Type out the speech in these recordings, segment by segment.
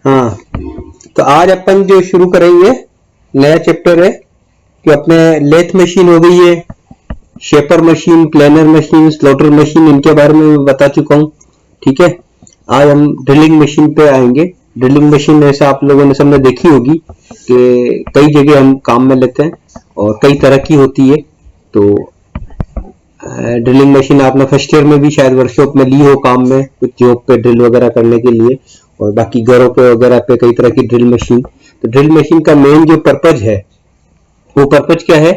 हाँ, तो आज अपन जो शुरू करेंगे नया चैप्टर है कि अपने लेथ मशीन हो गई है, shaper machine, planar machine, slaughter machine, इनके बारे में मैं बता चुका हूँ। ठीक है, आज हम ड्रिलिंग मशीन पे आएंगे। ड्रिलिंग मशीन ऐसे आप लोगों ने सबने देखी होगी कि कई जगह हम काम में लेते हैं और कई तरह की होती है। तो ड्रिलिंग मशीन आपने फर्स्ट ईयर में भी शायद वर्कशॉप में ली हो काम में, कुछ जॉब पे ड्रिल वगैरह करने के लिए, और बाकी घरों पे वगैरह पे कई तरह की ड्रिल मशीन। तो ड्रिल मशीन का मेन जो पर्पज है वो पर्पज क्या है?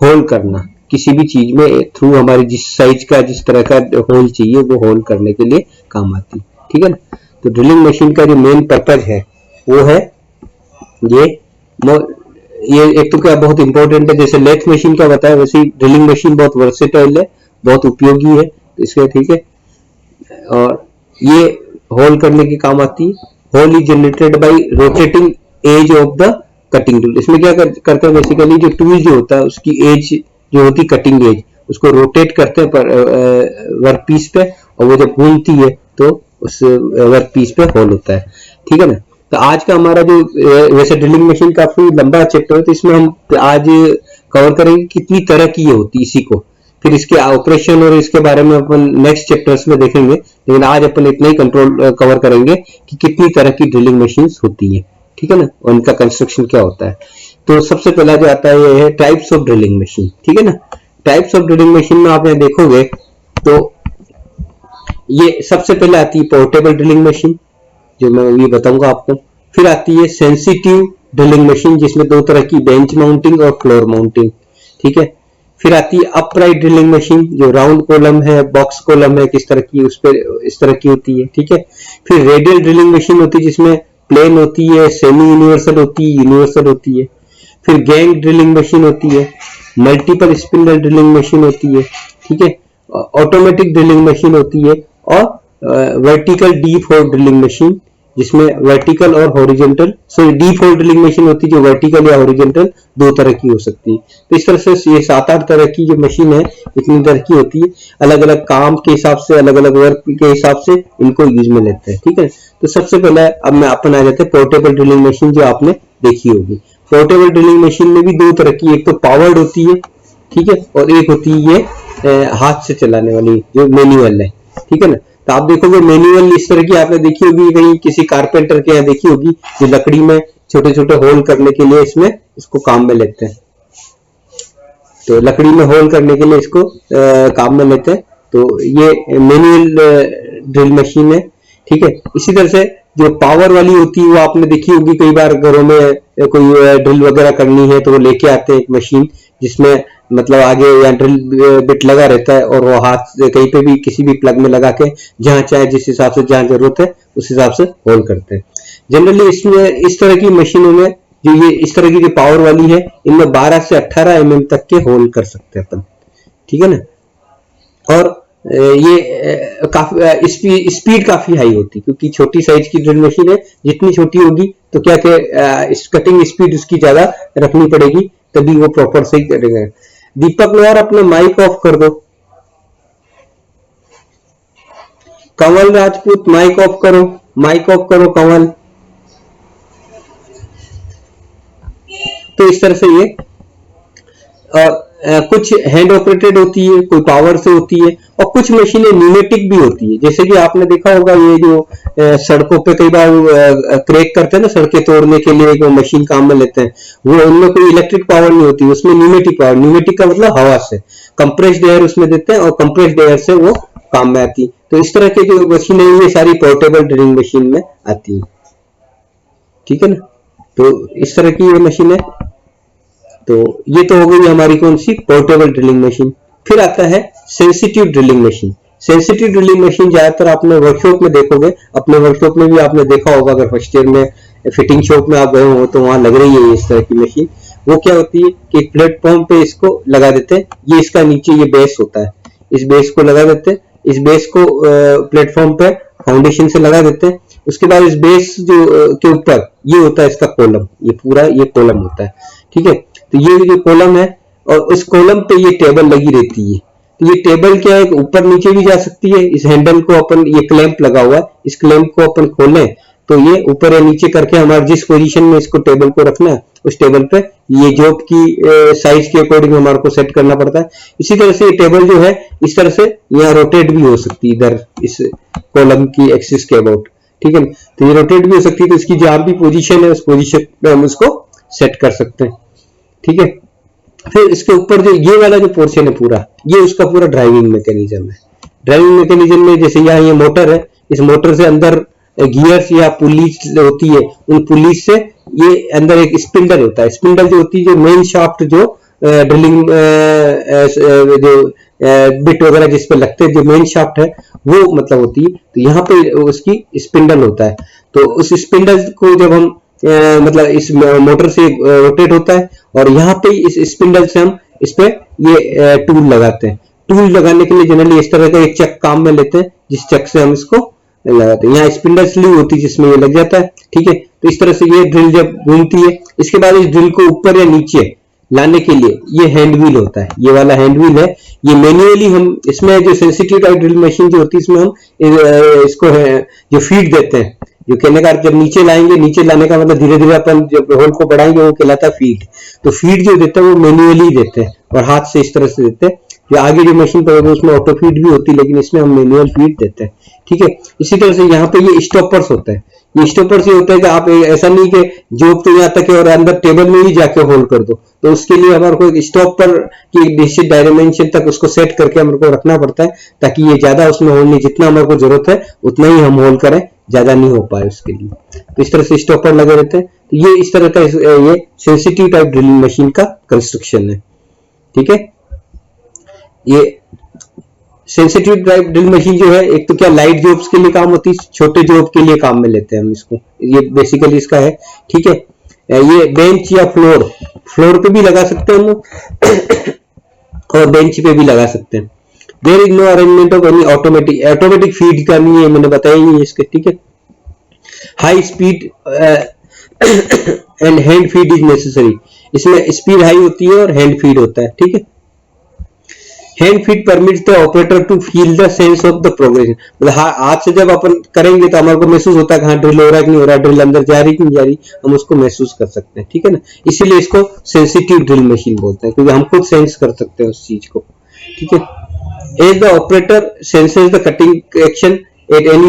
होल करना। किसी भी चीज में थ्रू हमारी जिस साइज का जिस तरह का होल चाहिए वो होल करने के लिए काम आती। ठीक है ना। तो ड्रिलिंग मशीन का जो मेन पर्पज है वो है ये एक तो क्या बहुत इंपॉर्टेंट है, जैसे लेथ मशीन का बताया वैसे ही ड्रिलिंग मशीन बहुत वर्सेटाइल है, बहुत उपयोगी है इसके। ठीक है, और ये होल करने के काम आती है। Hole is generated by rotating edge of the cutting tool. इसमें क्या करते हैं बेसिकली, जो टूल जो होता है उसकी एज जो होती है कटिंग एज, उसको रोटेट करते हैं वर्क पीस पे, और वो जब घूमती है तो उस वर्क पीस पे होल होता है। ठीक है ना। तो आज का हमारा जो वैसे ड्रिलिंग मशीन काफी लंबा चैप्टर है, तो इसमें हम आज कवर करेंगे कितनी तरह की ये होती है इसी को, फिर इसके ऑपरेशन और इसके बारे में अपन नेक्स्ट चैप्टर्स में देखेंगे। लेकिन आज अपन इतना ही कंट्रोल कवर करेंगे कि कितनी तरह की ड्रिलिंग मशीन्स होती है। ठीक है ना, और उनका कंस्ट्रक्शन क्या होता है। तो सबसे पहला जो आता है ये है टाइप्स ऑफ ड्रिलिंग मशीन। ठीक है ना। टाइप्स ऑफ ड्रिलिंग मशीन में आप यहाँ देखोगे तो ये सबसे पहले आती है पोर्टेबल ड्रिलिंग मशीन, जो मैं ये बताऊंगा आपको। फिर आती है सेंसिटिव ड्रिलिंग मशीन, जिसमें दो तरह की, बेंच माउंटिंग और फ्लोर माउंटिंग। ठीक है। फिर आती है अपराइट ड्रिलिंग मशीन, जो राउंड कॉलम है, बॉक्स कॉलम है, किस तरह की, उस पर इस तरह की होती है। ठीक है। फिर रेडियल ड्रिलिंग मशीन होती है, जिसमें प्लेन होती है, सेमी यूनिवर्सल होती है, यूनिवर्सल होती है। फिर गैंग ड्रिलिंग मशीन होती है, मल्टीपल स्पिंडल ड्रिलिंग मशीन होती है। ठीक है। ऑटोमेटिक ड्रिलिंग मशीन होती है, और vertical deep whole drilling machine, जिसमें वर्टिकल और horizontal, deep whole drilling machine होती है जो वर्टिकल या हॉरिजॉन्टल दो तरह की हो सकती है। तो इस तरह से ये 7-8 तरह की जो मशीन है इतनी तरह की होती है, अलग अलग काम के हिसाब से, अलग अलग वर्क के हिसाब से इनको यूज में लेते हैं। ठीक है। तो सबसे पहले अब मैं अपन आ जाते हैं पोर्टेबल ड्रिलिंग मशीन, जो आपने देखी होगी। पोर्टेबल ड्रिलिंग मशीन में भी दो तरह की, एक तो पावर्ड होती है, ठीक है, और एक होती है ये हाथ से चलाने वाली जो मैनुअल है। ठीक है ना। तो आप देखोगे मैनुअल इस तरह की आपने देखी होगी, कहीं किसी कारपेंटर के यहाँ देखी होगी, जो लकड़ी में छोटे छोटे होल करने के लिए इसको काम में लेते हैं। तो लकड़ी में होल करने के लिए इसको काम में लेते हैं। तो ये मैनुअल ड्रिल मशीन है। ठीक है। इसी तरह से जो पावर वाली होती है वो आपने देखी होगी, कई बार घरों में कोई ड्रिल वगैरह करनी है तो वो लेके आते हैं एक मशीन, जिसमें मतलब आगे या ड्रिल बिट लगा रहता है, और वो हाथ से कहीं पे भी किसी भी प्लग में लगा के जहां चाहे जिस हिसाब से जहां जरूरत है उस हिसाब से होल करते हैं। जनरली इसमें इस तरह की मशीनों में जो ये इस तरह की जो पावर वाली है, इनमें 12 से 18 mm तक के होल कर सकते हैं अपन। ठीक है ना। और ये काफी स्पीड काफी हाई होती है, क्योंकि छोटी साइज की ड्रिल मशीन है, जितनी छोटी होगी तो क्या कटिंग स्पीड उसकी ज्यादा रखनी पड़ेगी, तभी वो प्रॉपर सही करेगा। दीपक यार अपना माइक ऑफ कर दो। कंवल राजपूत माइक ऑफ करो, माइक ऑफ करो कंवल। तो इस तरह से ये कुछ हैंड ऑपरेटेड होती है, कोई पावर से होती है, और कुछ मशीनें न्यूमेटिक भी होती है। जैसे कि आपने देखा होगा ये जो सड़कों पे कई बार क्रैक करते हैं ना, सड़कें तोड़ने के लिए एक मशीन काम में लेते हैं, वो उनमें कोई इलेक्ट्रिक पावर नहीं होती, उसमें न्यूमेटिक पावर, न्यूमेटिक का मतलब हवा से, कंप्रेस्ड एयर उसमें देते हैं और कंप्रेस्ड एयर से वो काम में आती। तो इस तरह के जो मशीन है ये सारी पोर्टेबल ड्रिलिंग मशीन में आती है। ठीक है ना। तो इस तरह की ये मशीन है। तो ये तो हो गई हमारी कौन सी, पोर्टेबल ड्रिलिंग मशीन। फिर आता है sensitive drilling machine. Sensitive drilling machine ज्यादातर आपने वर्कशॉप में देखोगे, अपने वर्कशॉप में भी आपने देखा होगा, अगर फर्स्ट ईयर में फिटिंग शॉप में आप गए हो तो वहां लग रही है इस तरह की मशीन। वो क्या होती है कि एक प्लेटफॉर्म पे इसको लगा देते हैं, ये इसका नीचे ये बेस होता है, इस बेस को लगा देते हैं, इस बेस को प्लेटफॉर्म पे फाउंडेशन से लगा देते हैं। उसके बाद इस बेस जो के ऊपर ये होता है इसका कॉलम, ये पूरा ये कॉलम होता है। ठीक है। तो ये जो कॉलम है, और उस कॉलम पे ये टेबल लगी रहती है। तो ये टेबल क्या है, ऊपर नीचे भी जा सकती है। इस हैंडल को अपन, ये क्लैंप लगा हुआ है, इस क्लैंप को अपन खोलें तो ये ऊपर या नीचे करके हमारे जिस पोजीशन में इसको टेबल को रखना है उस टेबल पे ये जॉब की साइज के अकॉर्डिंग हमारे को सेट करना पड़ता है। इसी तरह से ये टेबल जो है इस तरह से यहाँ रोटेट भी हो सकती है इधर इस कॉलम की एक्सिस के अबाउट, ठीक है। तो ये रोटेट भी हो सकती है, तो इसकी जहां भी पोजीशन है उस पोजीशन पे हम उसको सेट कर सकते हैं, ठीक है। फिर इसके ऊपर जो ये वाला जो पोर्शन है पूरा, ये उसका पूरा ड्राइविंग मैकेनिज्म है। ड्राइविंग मैकेनिज्म में जैसे यहाँ ये मोटर है, इस मोटर से अंदर गियर्स या पुलीज होती है, उन पुलीज से ये अंदर एक स्पिंडल होता है। स्पिंडल जो होती है, जो मेन शाफ्ट जो ड्रिलिंग जो बिट वगैरह जिस पे लगते हैं, जो मेन शाफ्ट है वो मतलब होती है, तो यहाँ पे उसकी स्पिंडल होता है। तो उस स्पिंडल को जब हम मतलब इस मोटर से रोटेट होता है और यहाँ पे इस स्पिंडल से हम इस पे ये टूल लगाते हैं। टूल लगाने के लिए जनरली इस तरह का एक चक काम में लेते हैं, जिस चक से हम इसको लगाते हैं। यहाँ स्पिंडल स्लीव होती है जिसमें ये लग जाता है, ठीक है। तो इस तरह से ये ड्रिल जब घूमती है, इसके बाद इस ड्रिल को ऊपर या नीचे लाने के लिए ये हैंड व्हील होता है। ये वाला हैंड व्हील है, ये मैन्युअली हम इसमें जो सेंसिटिव टाइप ड्रिल मशीन जो होती है इसमें हम इसको जो फीड देते हैं, जो कहने का जब नीचे लाएंगे, नीचे लाने का मतलब धीरे धीरे अपन जब होल को बढ़ाएंगे वो कहलाता है फीड। तो फीड जो देते हैं वो मैन्युअली देते हैं और हाथ से इस तरह से देते हैं। जो आगे जो मशीन पर उसमें ऑटो फीड भी होती है, लेकिन इसमें हम मैनुअल फीड देते हैं, ठीक है। इसी तरह से यहाँ पे ये स्टॉपर्स होता है। ये स्टॉपर्स ये होता है कि आप ऐसा नहीं कि जॉब तो यहाँ तक है और अंदर टेबल में ही जाके होल्ड कर दो, तो उसके लिए हमारे को एक स्टॉपर की एक निश्चित डायमेंशन तक उसको सेट करके हमारे को रखना पड़ता है, ताकि ये ज्यादा उसमें होल नहीं, जितना हमारे को जरूरत है उतना ही हम होल्ड करें, ज्यादा नहीं हो पाए उसके लिए। तो इस तरह से स्टॉपर लगे रहते हैं। तो ये इस तरह का ये सेंसिटिव टाइप ड्रिलिंग मशीन का कंस्ट्रक्शन है, ठीक है। ये सेंसिटिव टाइप ड्रिल मशीन जो है, एक तो क्या लाइट जॉब्स के लिए काम होती है, छोटे जॉब के लिए काम में लेते हैं हम इसको, ये बेसिकली इसका है, ठीक है। ये बेंच या फ्लोर पे भी लगा सकते हैं हम लोग और बेंच पे भी लगा सकते हैं। There is no arrangement of any automatic feed का नहीं है, मैंने बताया ही है इसके, ठीक है। High speed and hand feed is necessary. इसमें स्पीड हाई होती है और हैंड फीड होता है, ठीक है। Hand feed permits the operator to feel the sense of the progression. मतलब हाथ से जब अपन करेंगे तो हमारे को महसूस होता है कि हाँ ड्रिल हो रहा है कि नहीं हो रहा है, ड्रिल अंदर जा रही कि नहीं जा रही, हम उसको महसूस कर सकते हैं, ठीक है ना। इसीलिए इसको सेंसिटिव ड्रिल मशीन बोलते हैं, क्योंकि हम खुद सेंस कर सकते हैं उस चीज को, ठीक है। As the operator senses the cutting action at any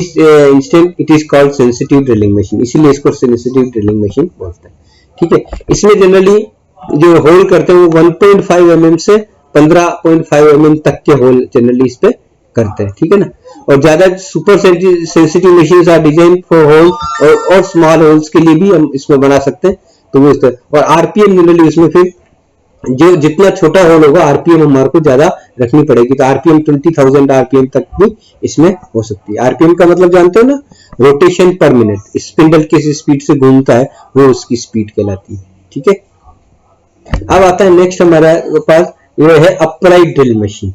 instant it is called sensitive drilling machine, इसीलिए इसको सेंसिटिव ड्रिलिंग मशीन बोलते हैं, ठीक है। इसमें जनरली जो होल करते हैं वो 1.5 mm से 15.5 mm तक के होल जनरली इस पे करते हैं, ठीक है ना। और ज्यादा super sensitive machines are design for hole और स्मॉल होल्स के लिए भी हम इसमें बना सकते हैं, तो वो इस तरह। और आरपीएम जनरली इसमें फिर जो जितना छोटा होल होगा आरपीएम हमारे को ज्यादा रखनी पड़ेगी, तो आरपीएम 20,000 आरपीएम तक भी इसमें हो सकती है। आरपीएम का मतलब जानते हो ना, रोटेशन पर मिनट। स्पिंडल किस स्पीड से घूमता है वो उसकी स्पीड कहलाती है, ठीक है। अब आता है नेक्स्ट हमारे पास, ये है upright drill machine.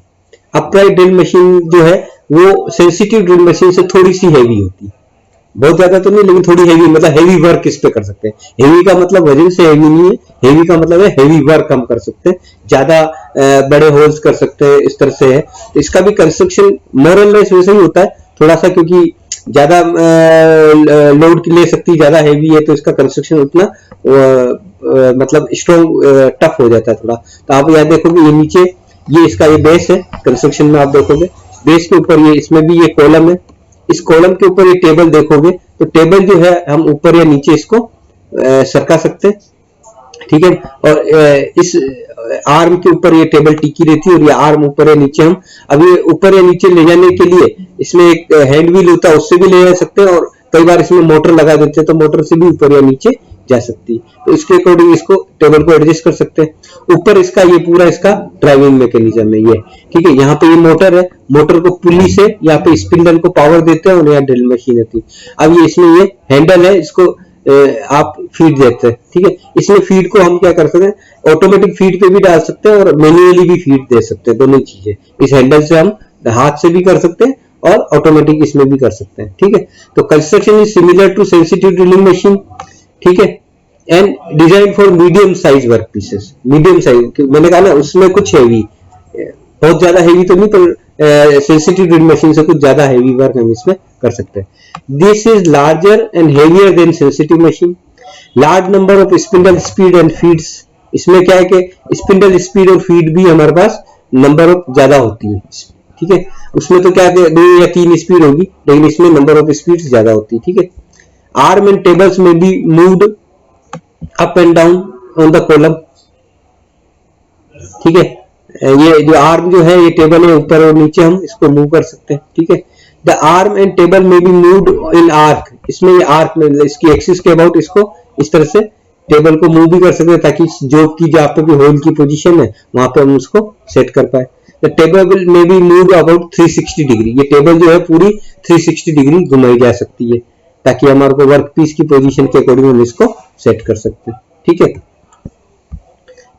Upright drill machine जो है वो सेंसिटिव ड्रिल मशीन से थोड़ी सी हैवी होती है, बहुत ज्यादा तो नहीं लेकिन थोड़ी हैवी, मतलब हैवी वर्क इस पे कर सकते हैं। हैवी का मतलब वजन से हैवी नहीं है, हैवी का मतलब है हैवी वर्क हम कर सकते हैं, ज्यादा बड़े होल्स कर सकते हैं, इस तरह से है। तो इसका भी कंस्ट्रक्शन मोरलेस वैसे ही होता है थोड़ा सा, क्योंकि ज्यादा लोड ले सकती है, ज्यादा हैवी है, तो इसका कंस्ट्रक्शन उतना मतलब स्ट्रॉन्ग टफ हो जाता है थोड़ा। तो आप यहाँ देखोगे ये नीचे ये इसका ये बेस है, कंस्ट्रक्शन में आप देखोगे बेस के ऊपर ये इसमें भी ये कॉलम है, इस कॉलम के ऊपर ये टेबल देखोगे, तो टेबल जो है हम ऊपर या नीचे इसको सरका सकते हैं, ठीक है। और इस आर्म के ऊपर ये टेबल टिकी रहती है और ये आर्म ऊपर या नीचे हम अभी ऊपर या नीचे ले जाने के लिए इसमें एक हैंड व्हील होता है, उससे भी ले जा सकते हैं, और कई बार इसमें मोटर लगा देते हैं तो मोटर से भी ऊपर या नीचे जा सकती है। तो इसके अकॉर्डिंग इसको टेबल को एडजस्ट कर सकते हैं। ऊपर इसका ये पूरा इसका ड्राइविंग मैकेनिज्म है ये, ठीक है। यहाँ पे ये मोटर है, मोटर को पुली से यहाँ पे स्पिंडल को पावर देते हैं और यहाँ ड्रिल मशीन होती है। अब ये इसमें ये हैंडल है, इसको आप फीड देते हैं, ठीक है। इसमें फीड को हम क्या कर सकते हैं, ऑटोमेटिक फीड पे भी डाल सकते हैं और मैन्युअली भी फीड दे सकते हैं, दोनों चीजें। इस हैंडल से हम हाथ से भी कर सकते हैं और ऑटोमेटिक इसमें भी कर सकते हैं, ठीक है। तो construction is similar to sensitive drilling machine, ठीक है, and design for medium size work pieces. Medium size मैंने कहा ना, उसमें कुछ हैवी, बहुत ज्यादा हैवी तो नहीं, पर सेंसिटिव ड्रिल मशीन से कुछ ज्यादा हैवी वर्क हम इसमें कर सकते हैं। This is larger and heavier than sensitive machine. Large number of spindle speed and feeds, इसमें क्या है कि स्पिंडल स्पीड और फीड भी हमारे पास नंबर ऑफ ज्यादा होती है, ठीक है। उसमें तो क्या है 2 या 3 स्पीड होगी, लेकिन इसमें नंबर ऑफ स्पीड ज्यादा होती है, ठीक है। आर्म एंड टेबल्स में be moved up and down on the column, ठीक है। ये जो आर्म जो है ये टेबल है, ऊपर और नीचे हम इसको मूव कर सकते हैं, ठीक है। द आर्म एंड टेबल में बी मूव्ड इन आर्क, इसमें ये आर्क में इसकी एक्सिस के अबाउट इसको इस तरह से टेबल को मूव भी कर सकते हैं, ताकि जॉब की जहाँ पे भी होल की पोजीशन है वहां पे हम उसको सेट कर पाए। द टेबल में बी मूव्ड अबाउट 360 डिग्री, ये टेबल जो है पूरी 360 डिग्री घुमाई जा सकती है, ताकि हमारे को वर्क पीस की पोजीशन के अकॉर्डिंग हम इसको सेट कर सकते हैं, ठीक है।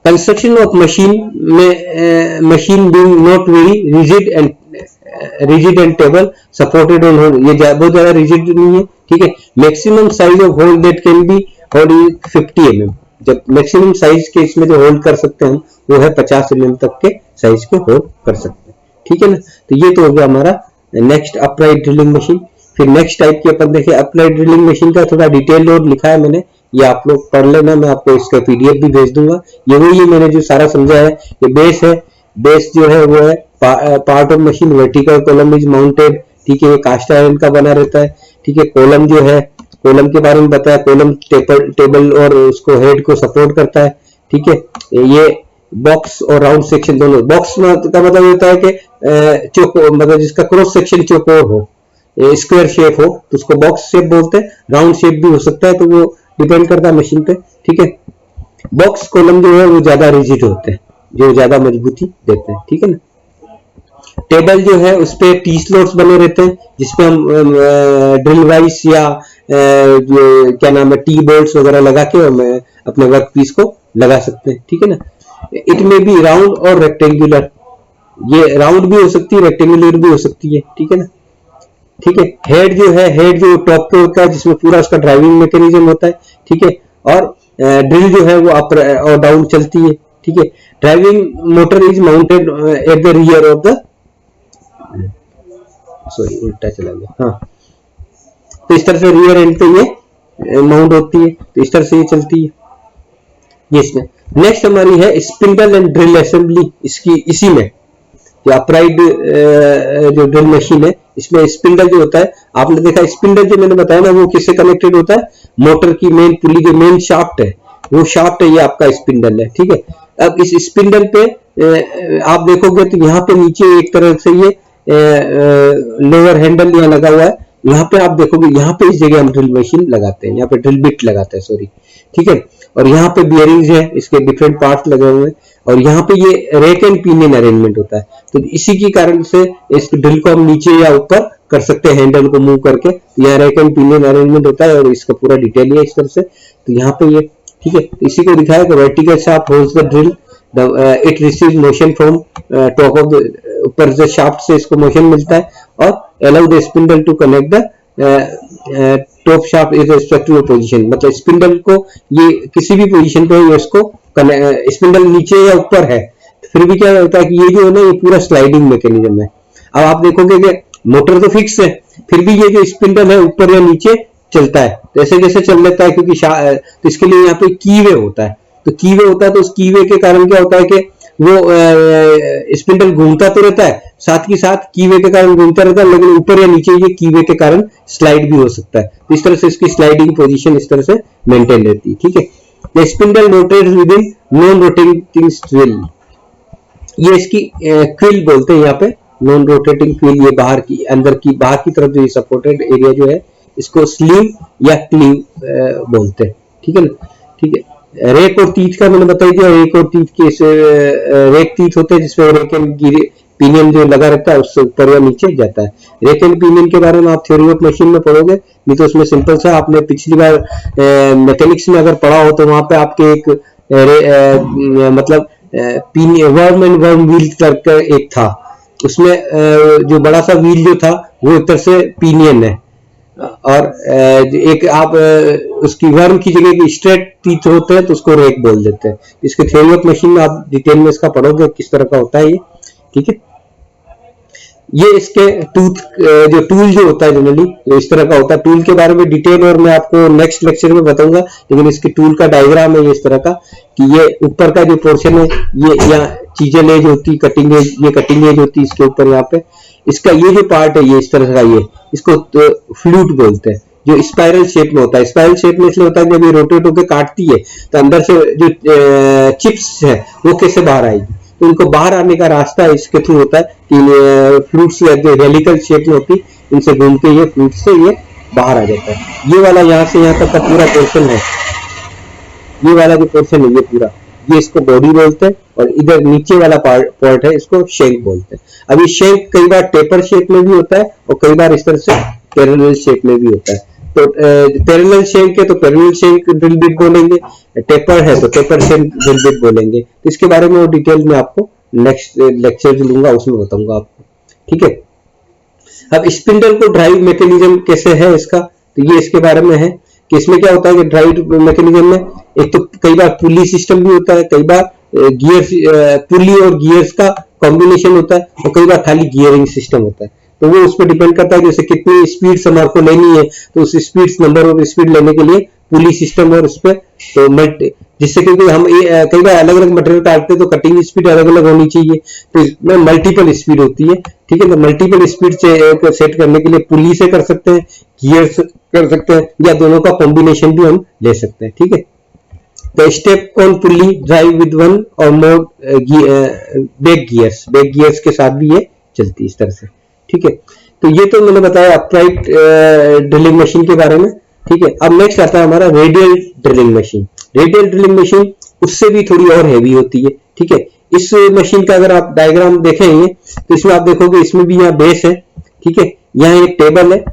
कंस्ट्रक्शन ऑफ मशीन में machine being not very rigid and table supported on hole, ये बहुत ज्यादा रिजिड नहीं है, ठीक है। Maximum size of hole that can be hold 50 mm, जब मैक्सिमम साइज के इसमें जो होल्ड कर सकते हैं हम वो है 50 mm तक के साइज के होल्ड कर सकते हैं, ठीक है ना। तो ये तो हो गया हमारा नेक्स्ट अपराइट ड्रिलिंग मशीन। फिर नेक्स्ट टाइप की अपन देखिए अपराइट ड्रिलिंग मशीन का थोड़ा डिटेल और लिखा है मैंने, ये आप लोग पढ़ लेना, मैं आपको इसका पीडीएफ भी भेज दूंगा। ये वही मैंने जो सारा समझा है, ये बेस है, बेस जो है वो है part of machine, vertical column is mounted, ठीक है, ये कास्ट आयरन का बना रहता है, ठीक है। कॉलम जो है, कॉलम के बारे में बताया, कॉलम टेबल और उसको हेड को सपोर्ट करता है, ठीक है। ये बॉक्स और राउंड सेक्शन दोनों, बॉक्स का मतलब होता है कि चौकोर, मतलब जिसका क्रॉस सेक्शन चौकोर हो, स्क्वायर शेप हो तो उसको बॉक्स शेप बोलते हैं, राउंड शेप भी हो सकता है, तो वो डिपेंड करता है मशीन पे, ठीक है। बॉक्स कॉलम जो है वो ज्यादा रिजिड होते हैं, जो ज्यादा मजबूती देते हैं, ठीक है ना। टेबल जो है उस पे टी स्लॉट्स बने रहते हैं, जिसपे हम ड्रिल वाइस या क्या नाम है टी बोल्ट्स वगैरह लगा के हम अपने वर्क पीस को लगा सकते हैं, ठीक है ना। इट में बी राउंड और रेक्टेंगुलर, ये राउंड भी हो सकती है, रेक्टेंगुलर भी हो सकती है, ठीक है ना, ठीक है। हेड जो है, हेड जो टॉप पे होता है, जिसमें पूरा उसका ड्राइविंग मैकेनिज्म होता है, ठीक है। और ड्रिल जो है वो अप और डाउन चलती है, ठीक है। Driving motor is mounted at the rear of the, sorry उल्टा चला गया, हाँ। तो इस तरह से रियर एंड पे ये माउंट होती है, तो इस तरह से ये चलती है। ये इसमें नेक्स्ट हमारी है स्पिंडल एंड ड्रिल असेंबली, इसकी इसी में जो अपराइट जो ड्रिल मशीन है, इसमें स्पिंडल जो होता है, आपने देखा स्पिंडल जो मैंने बताया ना वो किससे कनेक्टेड होता है, मोटर की मेन पुली जो मेन शाफ्ट है वो शाफ्ट है, ये आपका स्पिंडल है, ठीक है। अब इस स्पिंडल पे आप देखोगे तो यहाँ पे नीचे एक तरह से ये लोअर हैंडल यहाँ लगा हुआ है, यहाँ पे आप देखोगे, यहाँ पे इस जगह हम ड्रिल मशीन लगाते हैं, यहाँ पे ड्रिल बिट लगाते हैं, सॉरी, ठीक है। और यहाँ पे बियरिंग्स है, इसके डिफरेंट पार्ट्स लगे हुए हैं, और यहाँ पे ये रेक एंड पिनियन अरेंजमेंट होता है, तो इसी की कारण से इस ड्रिल को हम नीचे या ऊपर कर सकते हैं हैंडल को मूव करके, तो यहाँ रेक एंड पिनियन अरेंजमेंट होता है, और इसका पूरा डिटेल है इस तरह से। तो यहाँ पे ये, ठीक है, इसी को दिखाया कि vertical shaft holds the drill, it receives motion from top of the, ऊपर से शाफ्ट से इसको मोशन मिलता है, और allow the spindle to connect the top shaft is respective position, मतलब स्पिंडल को ये किसी भी पोजीशन पे ये इसको स्पिंडल नीचे या ऊपर है, फिर भी क्या होता है कि ये जो है ना ये पूरा स्लाइडिंग मैकेनिज्म है। अब आप देखोगे कि मोटर तो फिक्स है, फिर भी ये जो स्पिंडल है ऊपर या नीचे चलता है, जैसे जैसे चल लेता है, क्योंकि तो इसके लिए यहाँ पे कीवे होता है, तो कीवे होता है, तो उस कीवे के कारण क्या होता है कि वो स्पिंडल घूमता तो रहता है, साथ ही साथ कीवे के कारण घूमता रहता है, लेकिन ऊपर या नीचे ये कीवे के कारण स्लाइड भी हो सकता है, तो इस तरह से इसकी स्लाइडिंग पोजीशन इस तरह से मेंटेन रहती है, ठीक है। The spindle rotates with in non rotating swirl, ये इसकी क्विल बोलते हैं यहाँ पे, नॉन रोटेटिंग क्विल, ये बाहर की अंदर की बाहर की तरफ जो सपोर्टेड एरिया जो है इसको स्लीव या क्लीव बोलते हैं, ठीक है ना, ठीक है। रेक और तीथ का मैंने बता दिया, रेक और तीथ के रेक तीथ होते हैं जिसमें रेक एंड पिनियन जो लगा रहता है उससे ऊपर या नीचे जाता है। रेक एंड पिनियन के बारे में आप थ्योरी ऑफ मशीन में पढ़ोगे, नहीं तो उसमें सिंपल सा आपने पिछली बार मैकेनिक्स में अगर पढ़ा हो तो वहां पे आपके एक मतलब वर्म एंड वर्म व्हील करके एक था, उसमें जो बड़ा सा व्हील जो था वो एक तरह से पिनियन है, और एक आप उसकी वर्म की जगह स्ट्रेट टीथ होते हैं तो उसको रेक बोल देते हैं। इसके थ्योरी ऑफ मशीन में आप डिटेल में इसका पढ़ोगे किस तरह का होता है ये, ठीक है। ये इसके टूथ जो टूल जो होता है जनरली इस तरह का होता है। टूल के बारे में डिटेल और मैं आपको नेक्स्ट लेक्चर में बताऊंगा, लेकिन इसके टूल का डायग्राम है ये इस तरह का कि ये ऊपर का जो पोर्शन है ये यहाँ चीजें एज होती, कटिंग एज, ये कटिंग एज होती है इसके ऊपर यहाँ पे। इसका ये जो पार्ट है ये इस तरह का, ये इसको फ्लूट बोलते हैं, जो स्पाइरल शेप में होता है। स्पाइरल शेप में इसलिए होता है जब ये रोटेट होकर काटती है तो अंदर से जो चिप्स है वो कैसे बाहर आएगी, तो इनको बाहर आने का रास्ता इसके थ्रू होता है कि फ्रूट्स या जो हेलिकल शेप में होती इनसे घूम के ये फ्रूट से ये बाहर आ जाता है। ये वाला यहाँ से यहाँ तक का पूरा पोर्शन है, ये वाला जो पोर्शन है ये पूरा, ये इसको बॉडी बोलते हैं, और इधर नीचे वाला पार्ट है इसको शेंक बोलते हैं। अब ये शेंक कई बार टेपर शेप में भी होता है और कई बार इस तरह से पैरेलल शेप में भी होता है। तो पैरेलल शेंक है तो पैरेलल शेंक ड्रिल बिट बोलेंगे, टेपर है तो टेपर शेंक ड्रिल बिट बोलेंगे। तो इसके बारे में वो डिटेल में आपको नेक्स्ट लेक्चर जो लूंगा उसमें बताऊंगा आपको, ठीक है। अब स्पिंडल को ड्राइव मैकेनिज्म कैसे है इसका, तो ये इसके बारे में है कि इसमें क्या होता है कि ड्राइव मैकेनिज्म में एक तो कई बार पुली सिस्टम भी होता है, कई बार गियर्स पुली और गियर्स का कॉम्बिनेशन होता है, और कई बार खाली गियरिंग सिस्टम होता है। तो वो उस पर डिपेंड करता है जैसे कितनी स्पीड हमारे को लेनी है, तो उस स्पीड नंबर ऑफ स्पीड लेने के लिए पुली सिस्टम और उस पर तो जिससे क्योंकि हम कई बार अलग अलग मटेरियल काटते हैं तो कटिंग स्पीड अलग अलग होनी चाहिए, तो इसमें मल्टीपल स्पीड होती है, ठीक है। तो मल्टीपल स्पीड से सेट करने के लिए पुली से कर सकते हैं, गियर से कर सकते हैं, या दोनों का कॉम्बिनेशन भी हम ले सकते हैं, ठीक है। तो step on pulley drive with one और मोर बैक गियर्स के साथ भी ये चलती है इस तरह से, ठीक है। तो ये तो मैंने बताया अपराइट ड्रिलिंग मशीन के बारे में, ठीक है। अब नेक्स्ट आता है हमारा radial drilling machine. Radial drilling machine उससे भी थोड़ी और हैवी होती है, ठीक है। इस मशीन का अगर आप डायग्राम देखेंगे तो इसमें आप देखोगे इसमें भी यहाँ बेस है, ठीक है। यहाँ एक टेबल है,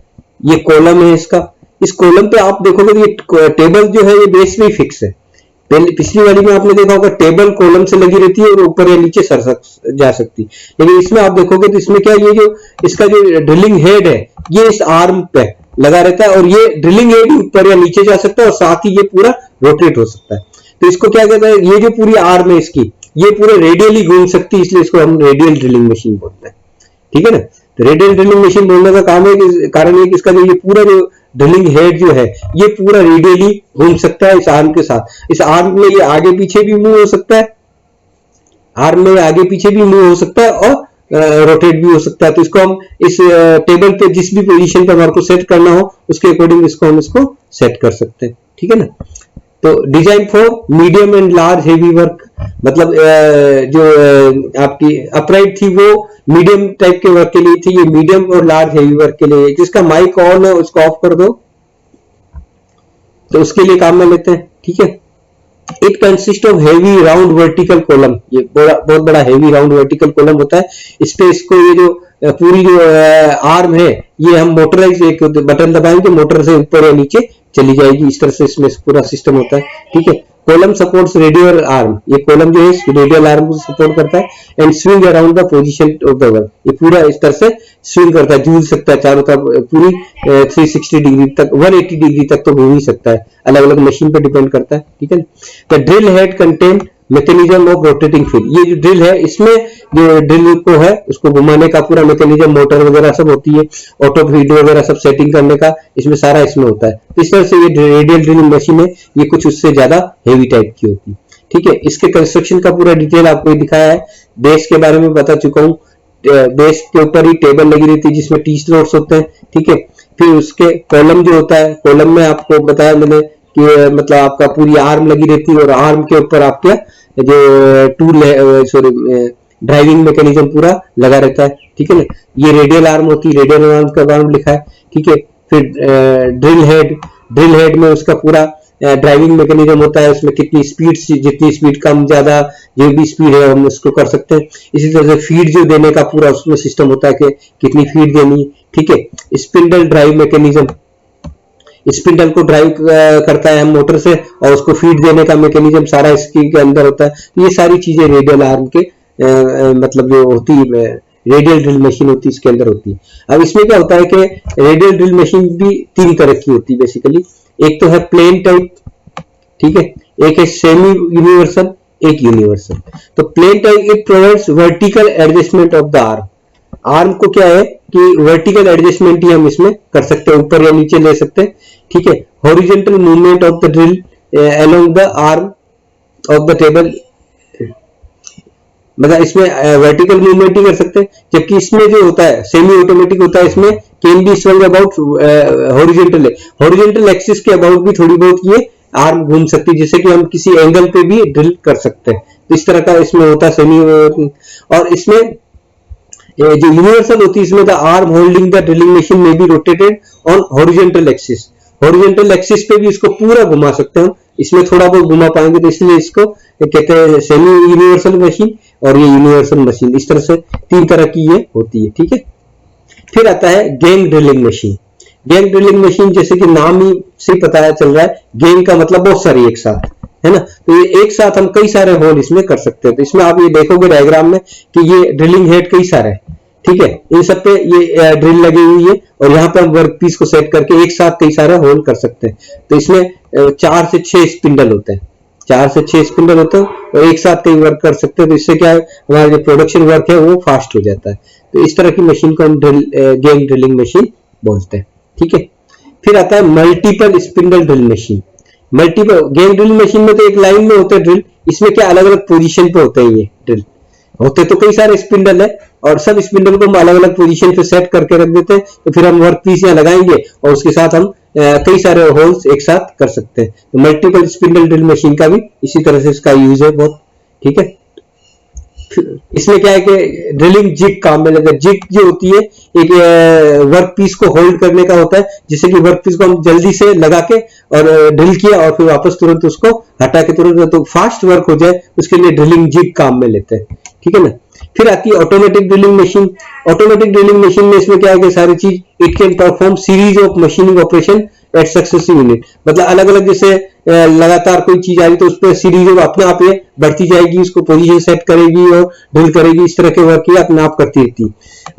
ये कॉलम है इसका, इस कॉलम पे आप देखोगे ये टेबल जो है ये बेस में ही फिक्स है। पहले पिछली वाली में आपने देखा होगा टेबल कॉलम से लगी रहती है और ऊपर या नीचे जा सकती, लेकिन इसमें आप देखोगे तो इसमें क्या ये जो इसका जो ड्रिलिंग हेड है ये इस आर्म पे लगा रहता है, और ये ड्रिलिंग हेड ऊपर या नीचे जा सकता है और साथ ही ये पूरा रोटेट हो सकता है। तो इसको क्या कहते हैं, ये जो पूरी आर्म है इसकी ये पूरे रेडियली घूम सकती है, इसलिए इसको हम रेडियल ड्रिलिंग मशीन बोलते हैं, ठीक है ना। तो रेडियल ड्रिलिंग मशीन बोलने का काम है कि कारण है कि इसका जो ये पूरा जो ड्रिलिंग हेड जो है ये पूरा रेडियली घूम सकता है इस आर्म के साथ। इस आर्म में ये आगे पीछे भी मूव हो सकता है, आर्म में आगे पीछे भी मूव हो सकता है और रोटेट भी हो सकता है। तो इसको हम इस टेबल पे जिस भी पोजीशन पे हमारे को सेट करना हो उसके अकॉर्डिंग इसको हम इसको सेट कर सकते हैं, ठीक है ना। तो design for medium and large heavy work, मतलब जो आपकी अपराइट थी वो मीडियम टाइप के वर्क के लिए थी, ये मीडियम और लार्ज हेवी वर्क के लिए। जिसका माइक ऑन है उसको ऑफ कर दो, तो उसके लिए काम में लेते हैं, ठीक है। It consist of heavy round vertical column, ये बहुत बड़ा हेवी राउंड वर्टिकल कॉलम होता है। इस पे इसको ये जो पूरी जो आर्म है ये हम मोटराइज एक बटन दबाएंगे मोटर से ऊपर या नीचे चली जाएगी, इस तरह से इसमें पूरा सिस्टम होता है, ठीक है। कॉलम सपोर्ट्स रेडियल आर्म, ये कॉलम जो है रेडियल आर्म को सपोर्ट करता है। And swing around the position of the work, ये पूरा इस तरह से स्विंग करता है, झूल सकता है चारों तरफ पूरी 360 डिग्री तक, 180 डिग्री तक तो घूम ही सकता है, अलग अलग मशीन पे डिपेंड करता है, ठीक है। The drill head contain mechanism of rotating feed, ये जो ड्रिल है इसमें जो ड्रिल को है उसको घुमाने का पूरा मैकेनिज्म, मोटर वगैरह सब होती है, ऑटो फीड वगैरह सब सेटिंग करने का इसमें सारा इसमें होता है। इस तरह से ये रेडियल ड्रिलिंग मशीन है, ये कुछ उससे ज्यादा हेवी टाइप की होती है, ठीक है। इसके कंस्ट्रक्शन का पूरा डिटेल आपको दिखाया है। बेस के बारे में बता चुका हूँ, बेस के ऊपर ही टेबल लगी रहती है जिसमें टी स्लॉट्स होते हैं, ठीक है। फिर उसके कॉलम जो होता है, कॉलम में आपको बताया मैंने कि मतलब आपका पूरी आर्म लगी रहती है और आर्म के ऊपर आपके जो टूल है सॉरी ड्राइविंग मैकेनिज्म पूरा लगा रहता है, ठीक है ना। ये रेडियल आर्म होती है, रेडियल आर्म का नाम लिखा है, ठीक है। फिर ड्रिल हेड में उसका पूरा ड्राइविंग मैकेनिज्म होता है, उसमें कितनी स्पीड, जितनी स्पीड कम ज्यादा जो भी स्पीड है हम उसको कर सकते हैं। इसी तरह से फीड जो देने का पूरा उसमें सिस्टम होता है कि कितनी फीड देनी है, ठीक है। स्पिंडल ड्राइव मैकेनिज्म, स्पिंडल को ड्राइव करता है हम मोटर से और उसको फीड देने का मैकेनिज्म सारा इसके अंदर होता है। ये सारी चीजें रेडियल आर्म के मतलब जो होती है रेडियल ड्रिल मशीन होती है इसके अंदर होती है। अब इसमें क्या होता है कि रेडियल ड्रिल मशीन भी तीन तरह की होती है बेसिकली। एक तो है प्लेन टाइप, ठीक है, एक है सेमी यूनिवर्सल, एक यूनिवर्सल। तो plane type it provides vertical adjustment of the arm, arm को क्या है कि वर्टिकल एडजस्टमेंट ही हम इसमें कर सकते हैं, ऊपर या नीचे ले सकते हैं, ठीक है। Horizontal movement of the drill along the arm of the table, मतलब इसमें वर्टिकल मूवमेंट ही कर सकते हैं, जबकि इसमें जो होता है सेमी ऑटोमेटिक होता है, इसमें can be swing about horizontal axis के अबाउट भी थोड़ी बहुत ये आर्म घूम सकती है, जिससे कि हम किसी एंगल पे भी ड्रिल कर सकते हैं। तो इस तरह का इसमें होता है सेमी। और इसमें जो यूनिवर्सल होती है, इसमें the arm holding the drilling machine may be rotated on horizontal axis, horizontal axis पे भी इसको पूरा घुमा सकते हैं, इसमें थोड़ा बहुत घुमा पाएंगे, तो इसलिए इसको कहते हैं सेमी यूनिवर्सल मशीन और ये यूनिवर्सल मशीन। इस तरह से तीन तरह की ये होती है, ठीक है। फिर आता है gang drilling machine. Gang drilling machine जैसे कि नाम ही से पता चल रहा है, गैंग का मतलब बहुत सारी एक साथ, है ना। तो ये एक साथ हम कई सारे होल इसमें कर सकते हैं। तो इसमें आप ये देखोगे डायग्राम में कि ये ड्रिलिंग हेड कई सारे हैं, ठीक है, इन सब पे ये ड्रिल लगी हुई है और यहाँ पर हम वर्क पीस को सेट करके एक साथ कई सारे होल कर सकते हैं। तो इसमें 4 से 6 स्पिंडल होते हैं, 4 से 6 स्पिंडल होते हैं और एक साथ कई वर्क कर सकते हैं। तो इससे क्या है, हमारा जो प्रोडक्शन वर्क है वो फास्ट हो जाता है। तो इस तरह की मशीन को हम गैंग ड्रिलिंग मशीन बोलते हैं, ठीक है। फिर आता है multiple spindle drill machine. Multiple gang drill machine में तो एक लाइन में होते हैं ड्रिल, इसमें क्या अलग अलग पोजीशन पे होते हैं ये ड्रिल, होते तो कई सारे स्पिंडल है और सब स्पिंडल को हम अलग अलग पोजीशन पे सेट करके रख देते हैं। तो फिर हम वर्क पीस यहाँ लगाएंगे और उसके साथ हम कई सारे होल्स एक साथ कर सकते हैं। तो मल्टीपल स्पिंडल ड्रिल मशीन का भी इसी तरह से इसका यूज है बहुत, ठीक है। इसमें क्या है कि ड्रिलिंग जिग काम में लगता है। जिग जो होती है एक वर्क पीस को होल्ड करने का होता है, जिससे कि वर्क पीस को हम जल्दी से लगा के और ड्रिल किया और फिर वापस तुरंत उसको हटा के तुरंत तो फास्ट वर्क हो जाए, उसके लिए ड्रिलिंग जिग काम में लेते हैं, ठीक है ना। फिर आती है automatic drilling machine. Automatic drilling machine में इसमें क्या है कि सारी चीज it can perform series of machining operation at successive unit, मतलब अलग अलग जैसे लगातार कोई चीज आ रही तो उस पर सीरीज ऑफ अपने आप ये बढ़ती जाएगी, उसको पोजीशन सेट करेगी और ड्रिल करेगी, इस तरह के वर्क ये अपने आप करती रहती है।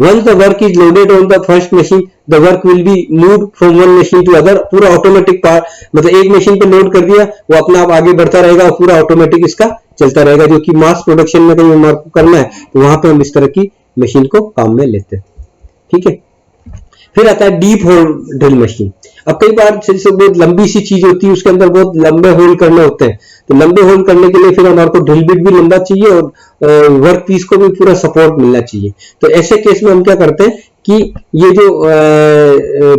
Once the work is loaded on the first machine the work will be moved from one machine to other. पूरा ऑटोमेटिक पार्ट, मतलब एक मशीन पे लोड कर दिया वो अपने आप आगे बढ़ता रहेगा और पूरा ऑटोमेटिक इसका चलता रहेगा। जो कि मास प्रोडक्शन में कहीं हमारे को करना है तो वहां पे हम इस तरह की मशीन को काम में लेते हैं, ठीक है। फिर आता है डीप होल ड्रिल मशीन। अब कई बार जैसे बहुत लंबी सी चीज होती है, उसके अंदर बहुत लंबे होल करने होते हैं, तो लंबे होल करने के लिए फिर हमारे को ड्रिल बिट भी लंबा चाहिए और वर्क पीस को भी पूरा सपोर्ट मिलना चाहिए। तो ऐसे केस में हम क्या करते हैं कि ये जो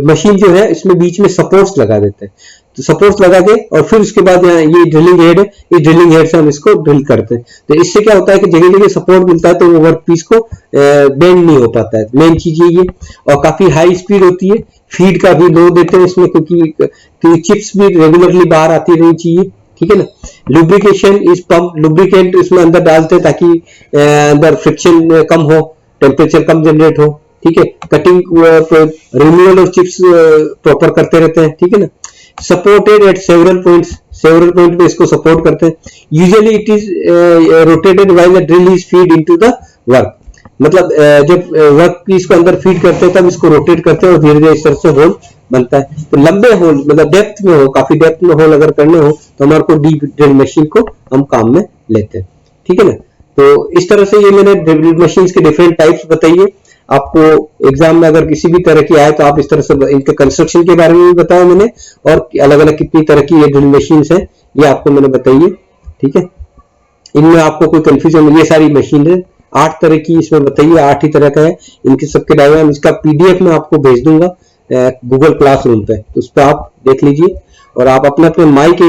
मशीन जो है इसमें बीच में सपोर्ट्स लगा देते हैं। तो सपोर्ट्स लगा के और फिर उसके बाद यहाँ ये ड्रिलिंग हेड है, इस ड्रिलिंग हेड से हम इसको ड्रिल करते हैं। तो इससे क्या होता है कि जगह जगह सपोर्ट मिलता है तो वो वर्क पीस को बेंड नहीं हो पाता है, मेन चीज ये। और काफी हाई स्पीड होती है, फीड का भी लो देते हैं इसमें, क्योंकि चिप्स भी रेगुलरली बाहर आती रहनी चाहिए, ठीक है ना। लुब्रिकेशन इज पंप, लुब्रिकेंट इसमें अंदर डालते हैं ताकि अंदर फ्रिक्शन कम हो, टेम्परेचर कम जनरेट हो, ठीक है। Cutting removal of chips proper करते रहते हैं, ठीक है ना। सपोर्टेड एट सेवरल पॉइंट पे इसको सपोर्ट करते हैं। Usually it is rotated while the drill is feed into the work, मतलब जब वर्क पीस को अंदर फीड करते हैं तब इसको रोटेट करते हैं और धीरे धीरे इस तरह से होल बनता है। तो लंबे होल मतलब डेप्थ में हो, काफी डेप्थ में होल अगर करने हो तो हमारे को डीप ड्रिल मशीन को हम काम में लेते हैं, ठीक है ना। तो इस तरह से ये मैंने ड्रिल मशीन के डिफरेंट टाइप्स बताइए। आपको एग्जाम में अगर किसी भी तरह की आए तो आप इस तरह से इनके कंस्ट्रक्शन के बारे में भी बताया मैंने, और अलग अलग कितनी तरह की ये ड्रिल मशीन है ये आपको मैंने बताइए, ठीक है। इनमें आपको कोई कंफ्यूजन, ये सारी मशीन है 8 तरह की इसमें बताइए, 8 ही तरह का है इनके सबके डायग्राम। इसका पीडीएफ में आपको भेज दूंगा गूगल क्लासरूम पे, तो उस पर आप देख लीजिए और आप अपने अपने माइक